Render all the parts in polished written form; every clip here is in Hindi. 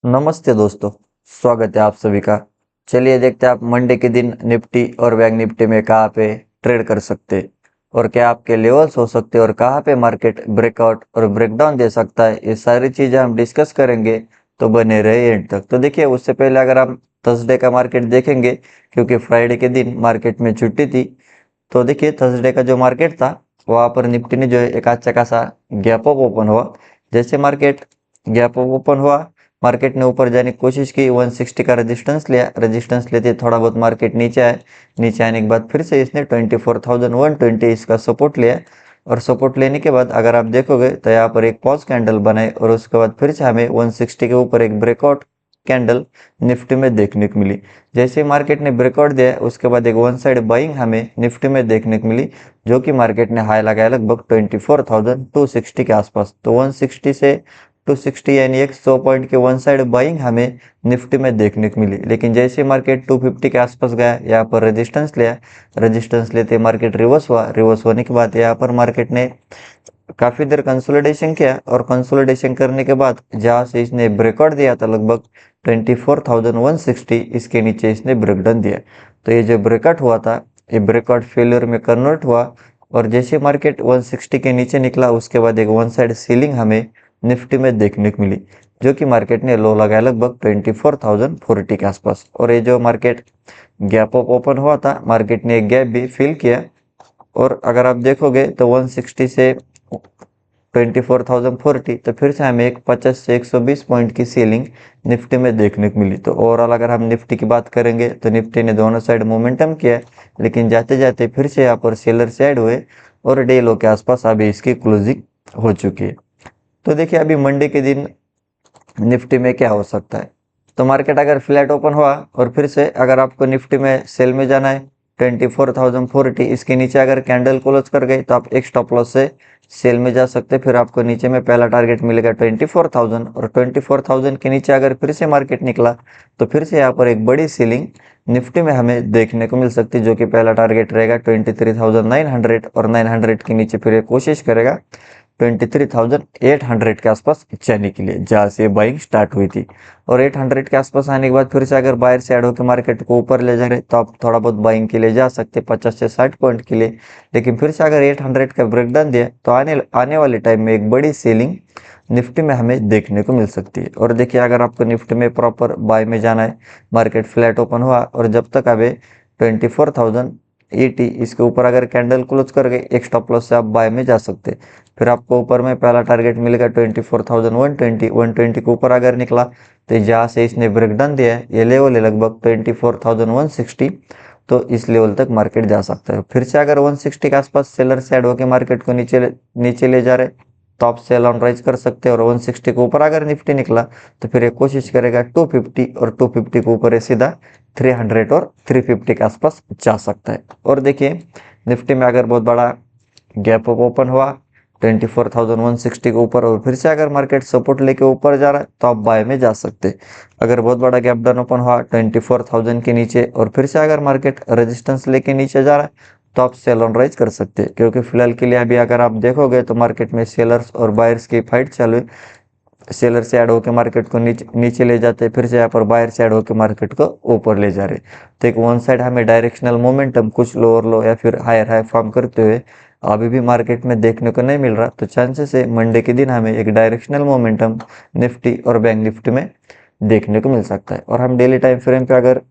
नमस्ते दोस्तों, स्वागत है आप सभी का। चलिए देखते हैं आप मंडे के दिन निफ्टी और बैंक निफ्टी में कहाँ पे ट्रेड कर सकते हैं और क्या आपके लेवल्स हो सकते हैं और कहाँ पे मार्केट ब्रेकआउट और ब्रेकडाउन दे सकता है। ये सारी चीज़ें हम डिस्कस करेंगे, तो बने रहे एंड तक। तो देखिए, उससे पहले अगर हम थर्सडे का मार्केट देखेंगे, क्योंकि फ्राइडे के दिन मार्केट में छुट्टी थी, तो देखिए थर्सडे का जो मार्केट था वहाँ पर निफ्टी ने जो है एक अच्छा खासा गैप अप ओपन हुआ। जैसे मार्केट गैप अप ओपन हुआ, मार्केट ने ऊपर जाने की कोशिश की, 160 का रेजिस्टेंस लिया। रेजिस्टेंस लेते थोड़ा बहुत मार्केट नीचे आया। नीचे आने के बाद फिर से इसने 24,120 इसका सपोर्ट लिया। और सपोर्ट लेने के बाद अगर आप देखोगे तो यहाँ पर एक पॉज कैंडल बनाए और उसके बाद फिर से हमें 160 के ऊपर एक ब्रेकआउट कैंडल निफ्टी में देखने को मिली। जैसे मार्केट ने ब्रेकआउट दिया उसके बाद एक वन साइड बाइंग हमें निफ्टी में देखने को मिली, जो कि मार्केट ने हाई लगाया लगभग 24,260 के आसपास। तो 160 से 260 यानी 100 पॉइंट के वन साइड बाइंग हमें निफ्टी में देखने को मिली। लेकिन जैसे मार्केट 250 के आसपास गया, यहाँ पर रेजिस्टेंस लिया। रेजिस्टेंस लेते मार्केट रिवर्स हुआ। रिवर्स होने के बाद यहाँ पर मार्केट ने काफी देर कंसोलिडेशन किया और कंसोलिडेशन करने के बाद जहां से इसने ब्रेकआउट दिया था लगभग 24,160, इसके नीचे इसने ब्रेकडाउन दिया। तो ये जो ब्रेकआउट हुआ था, ये ब्रेकआउट फेलियर में कन्वर्ट हुआ। और जैसे मार्केट 160 के नीचे निकला उसके बाद एक वन साइड सीलिंग हमें निफ्टी में देखने को मिली, जो कि मार्केट ने लो लगाया लगभग 24,040 के आसपास। और ये जो मार्केट गैप अप ओपन हुआ था, मार्केट ने एक गैप भी फिल किया। और अगर आप देखोगे तो 160 से 24,040, तो फिर से हमें एक 50 से 120 पॉइंट की सीलिंग निफ्टी में देखने को मिली। तो ओवरऑल अगर हम निफ्टी की बात करेंगे तो निफ्टी ने दोनों साइड मोमेंटम किया है, लेकिन जाते जाते फिर से यहाँ पर सेलर साइड हुए और डे लो के आसपास अभी इसकी क्लोजिंग हो चुकी है। तो देखिए, अभी मंडे के दिन निफ्टी में क्या हो सकता है। तो मार्केट अगर फ्लैट ओपन हुआ और फिर से अगर आपको निफ्टी में सेल में जाना है 24,040, इसके नीचे अगर कैंडल क्लोज कर गई तो आप एक स्टॉप लॉस से सेल में जा सकते। फिर आपको नीचे में पहला टारगेट मिलेगा 24,000, और 24,000 के नीचे अगर फिर से मार्केट निकला तो फिर से यहाँ पर एक बड़ी सीलिंग निफ्टी में हमें देखने को मिल सकती है, जो कि पहला टारगेट रहेगा 23,900, और 900 के नीचे फिर ये कोशिश करेगा 23,800 के आसपास जाने के लिए, जहाँ से बाइंग स्टार्ट हुई थी। और 800 के आसपास आने के बाद फिर से अगर बायर से ऐड होकर मार्केट को ऊपर ले जा रहे तो आप थोड़ा बहुत बाइंग के लिए जा सकते 50 से 60 पॉइंट के लिए। लेकिन फिर से अगर 800 का ब्रेकडाउन दिया तो आने वाले टाइम में एक बड़ी सेलिंग निफ्टी में हमें देखने को मिल सकती है। और देखिए, अगर आपको निफ्टी में प्रॉपर बाय में जाना है, मार्केट फ्लैट ओपन हुआ और जब तक अभी 24,080 इसके ऊपर अगर कैंडल क्लोज कर गए, एक स्टॉप लॉस से आप बाय में जा सकते। फिर आपको ऊपर में पहला टारगेट मिलेगा 24,120। 120 के ऊपर अगर निकला तो जहाँ से इसने ब्रेकडाउन दिया है ये लेवल है लगभग 24,160। तो इस लेवल तक मार्केट जा सकता है। फिर से अगर 160 के आसपास सेलर से ऐड होकर मार्केट को नीचे ले जा रहे तो आप सेल ऑन राइज कर सकते हैं। और 160 के ऊपर अगर निफ्टी निकला तो फिर ये कोशिश करेगा 250, और 250 के ऊपर ये सीधा 300 और 350 के आसपास जा सकता है। और देखिए, निफ्टी में अगर बहुत बड़ा गैप अप ओपन हुआ 24,160 के ऊपर और फिर से अगर मार्केट सपोर्ट लेके ऊपर जा रहा है तो आप बाय में जा सकते। अगर बहुत बड़ा गैप डाउन ओपन हुआ 24,000 के नीचे और फिर से अगर मार्केट रेजिस्टेंस लेके नीचे जा रहा है तो आप सेल ऑन राइज कर सकते हैं, क्योंकि फिलहाल के लिए अभी अगर आप देखोगे तो मार्केट में सेलर्स और बायर्स की फाइट चालू है। सेलर से ऐड होकर मार्केट को नीचे ले जाते हैं, फिर से यहाँ पर बायर से ऐड होकर मार्केट को ऊपर ले जा रहे। तो एक वन साइड हमें डायरेक्शनल मोमेंटम कुछ लोअर लो या फिर हायर हाई फॉर्म करते हुए अभी भी मार्केट में देखने को नहीं मिल रहा। तो चांसेस है मंडे के दिन हमें एक डायरेक्शनल मोमेंटम निफ्टी और बैंक निफ्टी में देखने को मिल सकता है। और हम डेली टाइम फ्रेम पे अगर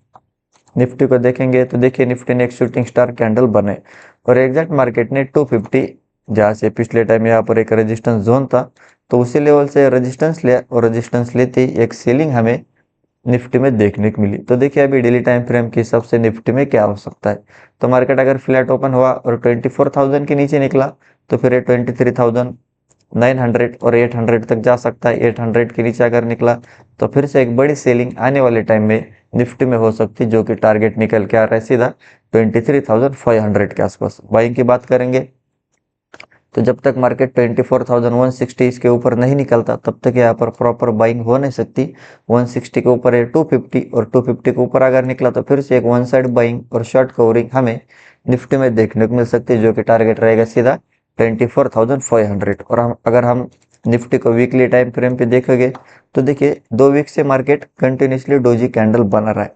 निफ्टी को देखेंगे तो देखिए, निफ्टी ने एक शूटिंग स्टार कैंडल बनाए और एग्जैक्ट मार्केट ने 250, जहाँ से पिछले टाइम यहाँ पर एक रेजिस्टेंस जोन था, तो उसी लेवल से रेजिस्टेंस लिया और रेजिस्टेंस लेते ही एक सेलिंग हमें निफ्टी में देखने को मिली। तो देखिए, अभी डेली टाइम फ्रेम के हिसाब से निफ्टी में क्या हो सकता है। तो मार्केट अगर फ्लैट ओपन हुआ और 24,000 के नीचे निकला तो फिर ये 23,900 और 800 तक जा सकता है। 800 के नीचे अगर निकला तो फिर से एक बड़ी सेलिंग आने वाले टाइम में निफ्टी में हो सकती है, जो कि टारगेट निकल के आ रहा है सीधा 23,500 के आसपास। बाइंग की बात करेंगे तो जब तक मार्केट 24,160 इसके ऊपर नहीं निकलता तब तक यहाँ पर प्रॉपर बाइंग हो नहीं सकती। 160 के ऊपर है 250, और 250 के ऊपर अगर निकला तो फिर से एक वन साइड बाइंग और शॉर्ट कवरिंग हमें निफ्टी में देखने को मिल सकती है, जो कि टारगेट रहेगा सीधा 24,500। और हम निफ्टी को वीकली टाइम फ्रेम पे देखोगे तो देखिए 2 वीक से मार्केट कंटिन्यूसली डोजी कैंडल बना रहा है।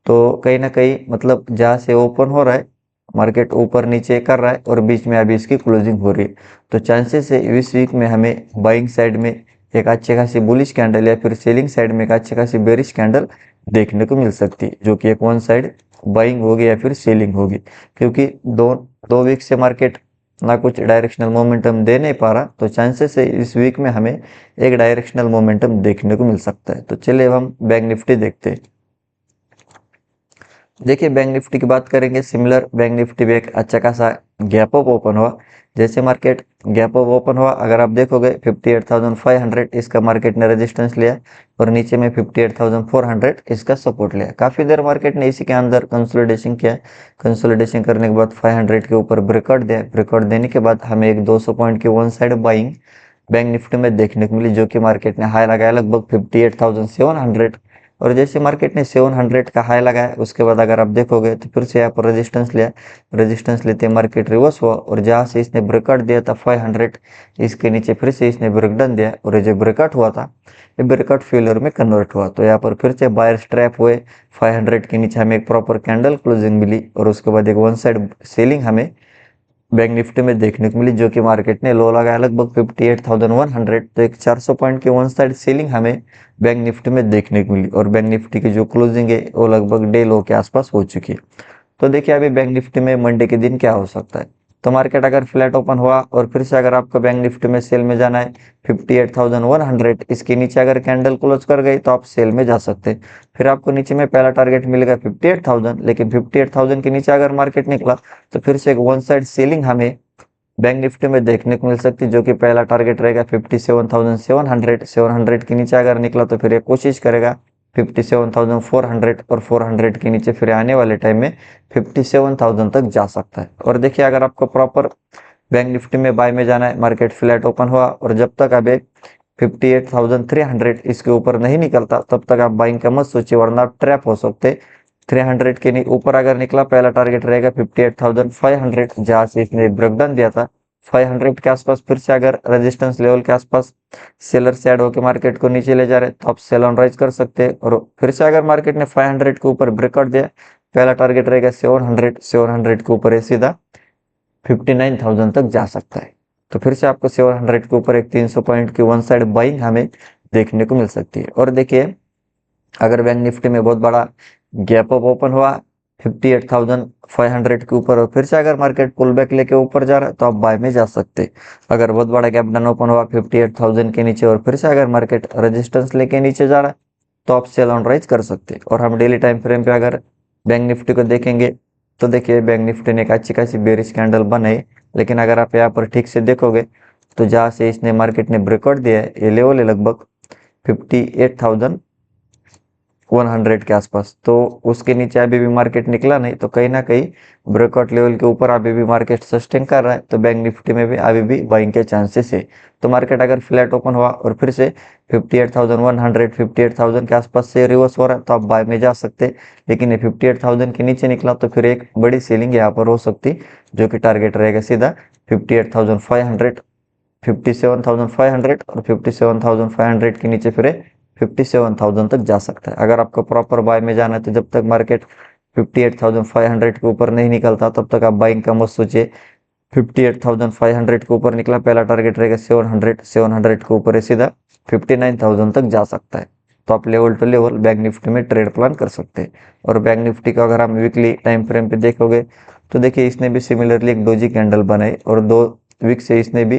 तो कहीं ना कहीं मतलब जहाँ से ओपन हो रहा है मार्केट ऊपर नीचे कर रहा है और बीच में अभी इसकी क्लोजिंग हो रही है। तो चांसेस है इस वीक में हमें बाइंग साइड में एक अच्छी खासी बुलिश कैंडल या फिर सेलिंग साइड में एक अच्छी खासी बेरिश कैंडल देखने को मिल सकती है, जो कि एक वन साइड बाइंग होगी या फिर सेलिंग होगी। क्योंकि दो 2 वीक से मार्केट ना कुछ डायरेक्शनल मोमेंटम दे नहीं पा रहा, तो चांसेस है इस वीक में हमें एक डायरेक्शनल मोमेंटम देखने को मिल सकता है। तो चलिए अब हम बैंक निफ्टी देखते हैं। देखिए बैंक निफ्टी की बात करेंगे, सिमिलर बैंक निफ्टी भी एक अच्छा खासा गैप अप ओपन हुआ। जैसे मार्केट गैप अप ओपन हुआ, अगर आप देखोगे 58,500 इसका मार्केट ने रेजिस्टेंस लिया और नीचे में 58,400 इसका सपोर्ट लिया। काफी देर मार्केट ने इसी के अंदर कंसोलिडेशन किया। कंसोलिडेशन करने के बाद 500 के ऊपर ब्रेकआउट दिया। ब्रेकआउट देने के बाद हमें एक 200 पॉइंट की one side buying bank Nifty में देखने को मिली, जो कि मार्केट ने हाई लगाया लगभग 58,700। और जैसे मार्केट ने 700 का हाई लगाया उसके बाद अगर आप देखोगे तो फिर से यहाँ पर रेजिस्टेंस लिया। रेजिस्टेंस लेते मार्केट रिवर्स हुआ और जहाँ से इसने ब्रेकआउट दिया था 500 इसके नीचे फिर से इसने ब्रेकडाउन दिया और ये जो ब्रेकआउट हुआ था ये ब्रेकआउट फेलियर में कन्वर्ट हुआ। तो यहाँ पर फिर से बायर ट्रैप हुए। 500 के नीचे हमें एक प्रॉपर कैंडल क्लोजिंग मिली और उसके बाद एक वन साइड सेलिंग हमें बैंक निफ्टी में देखने को मिली, जो कि मार्केट ने लो लगाया लगभग 58,100। तो एक 400 पॉइंट की वन साइड सेलिंग हमें बैंक निफ्टी में देखने को मिली और बैंक निफ्टी की जो क्लोजिंग है वो लगभग डे लो के आसपास हो चुकी है। तो देखिए अभी बैंक निफ्टी में मंडे के दिन क्या हो सकता है। तो मार्केट अगर फ्लैट ओपन हुआ और फिर से अगर आपको बैंक निफ्टी में सेल में जाना है 58,100 इसके नीचे अगर कैंडल क्लोज कर गई तो आप सेल में जा सकते हैं। फिर आपको नीचे में पहला टारगेट मिलेगा 58,000, लेकिन 58,000 के नीचे अगर मार्केट निकला तो फिर से एक वन साइड सेलिंग हमें बैंक निफ्टी में देखने को मिल सकती है, जो कि पहला टारगेट रहेगा 57,700। 700 के नीचे अगर निकला तो फिर ये कोशिश करेगा 57,400 और 400 के नीचे फिर आने वाले टाइम में 57,000 तक जा सकता है। और देखिए अगर आपको प्रॉपर बैंक निफ्टी में बाय में जाना है, मार्केट फ्लैट ओपन हुआ और जब तक अभी 58,300 इसके ऊपर नहीं निकलता तब तक आप बाइंग का मत सोचिए, वरना आप ट्रैप हो सकते। 300 के ऊपर अगर निकला पहला टारगेट रहेगा 58,500, जहां से इसने ब्रेकडाउन दिया था 500 के आसपास। फिर से अगर रेजिस्टेंस लेवल के आसपास सेलर से ऐड होकर मार्केट को नीचे ले जा रहे तो आप सेल ऑन राइज कर सकते हैं। और फिर से अगर मार्केट ने 500 के ऊपर ब्रेकआउट दिया, पहला टारगेट रहेगा 700 के ऊपर सीधा 59,000 तक जा सकता है। तो फिर से आपको 700 के ऊपर एक 300 पॉइंट की वन साइड बाइंग हमें देखने को मिल सकती है। और देखिए अगर बैंक निफ्टी में बहुत बड़ा गैप अप ओपन हुआ 58,500 के ऊपर और फिर से अगर मार्केट पुल बैक लेके ऊपर जा रहा है तो आप बाय में जा सकते। अगर बहुत बड़ा गैप डाउन ओपन हुआ 58,000 के नीचे और फिर से अगर मार्केट रेजिस्टेंस लेके नीचे जा रहा है तो आप सेल ऑन राइज कर सकते। और हम डेली टाइम फ्रेम पे अगर बैंक निफ्टी को देखेंगे तो देखिए बैंक निफ्टी ने एक अच्छी खासी बेरिश कैंडल बनाई, लेकिन अगर आप यहाँ पर ठीक से देखोगे तो जहाँ से इसने मार्केट ने ब्रेकआउट दिया है ये लेवल है लगभग 58,100 के आसपास। तो उसके नीचे अभी भी मार्केट निकला नहीं, तो कहीं ना कहीं ब्रेकआउट लेवल के ऊपर अभी भी मार्केट सस्टेन कर रहा है, तो बैंक निफ्टी में भी अभी भी बाइंग के चांसेस है। तो मार्केट अगर फ्लैट ओपन हुआ और फिर से 58,100 58,000 के आसपास से रिवर्स हो रहा है तो आप बाय में जा सकते। लेकिन ये 58,000 के नीचे निकला तो फिर एक बड़ी सेलिंग यहाँ पर हो सकती, जो कि टारगेट रहेगा सीधा 58,500 57,500 और 57,500 के नीचे फिर 57,000 तक जा सकता है। अगर आपको प्रॉपर बाय में जाना है तो जब तक मार्केट 58,500 के ऊपर नहीं निकलता तब तक आप बाइंग का मत सोचिए। 58,500 के ऊपर निकला पहला टारगेट रहेगा 700 के ऊपर है सीधा 59,000 तक जा सकता है। तो आप level to level bank Nifty में ट्रेड प्लान कर सकते हैं। और बैंक निफ्टी का अगर हम वीकली टाइम फ्रेम पे देखोगे तो देखिए इसने भी सिमिलरली एक डोजी कैंडल बनाई और 2 वीक से इसने भी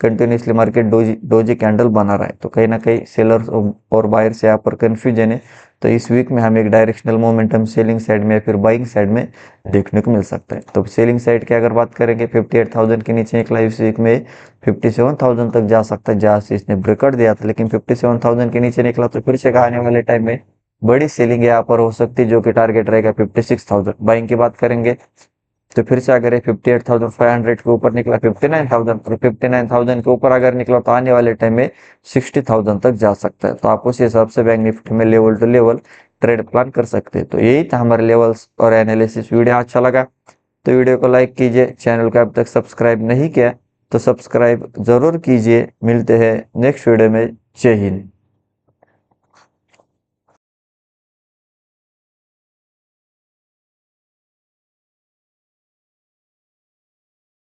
कंटिन्यूसली मार्केट डोजी कैंडल बना रहा है। तो कहीं ना कहीं सेलर्स और बायर्स यहाँ पर कंफ्यूजन है। तो इस वीक में हम एक डायरेक्शनल मोमेंटम सेलिंग साइड में या फिर बाइंग साइड में देखने को मिल सकता है। तो सेलिंग साइड की अगर बात करेंगे 58,000 के नीचे निकला इस वीक में 57,000 तक जा सकता है, जहाँ से इसने ब्रेकआउट दिया था। लेकिन 57,000 के नीचे निकला तो फिर से आने वाले टाइम में बड़ी सेलिंग यहाँ पर हो सकती है, जो कि टारगेट रहेगा 56,000। बाइंग की बात करेंगे तो फिर से अगर ये 58,500 के ऊपर निकला 59,000 और 59,000 के ऊपर अगर निकला तो आने वाले टाइम में 60,000 तक जा सकता है। तो आप उस हिसाब से बैंक निफ्टी में level to level trade plan कर सकते हैं। तो यही था हमारे लेवल्स और एनालिसिस। वीडियो अच्छा लगा तो वीडियो को लाइक कीजिए, चैनल को अब तक सब्सक्राइब नहीं किया तो सब्सक्राइब ज़रूर कीजिए। मिलते हैं नेक्स्ट वीडियो में। जय हिंद।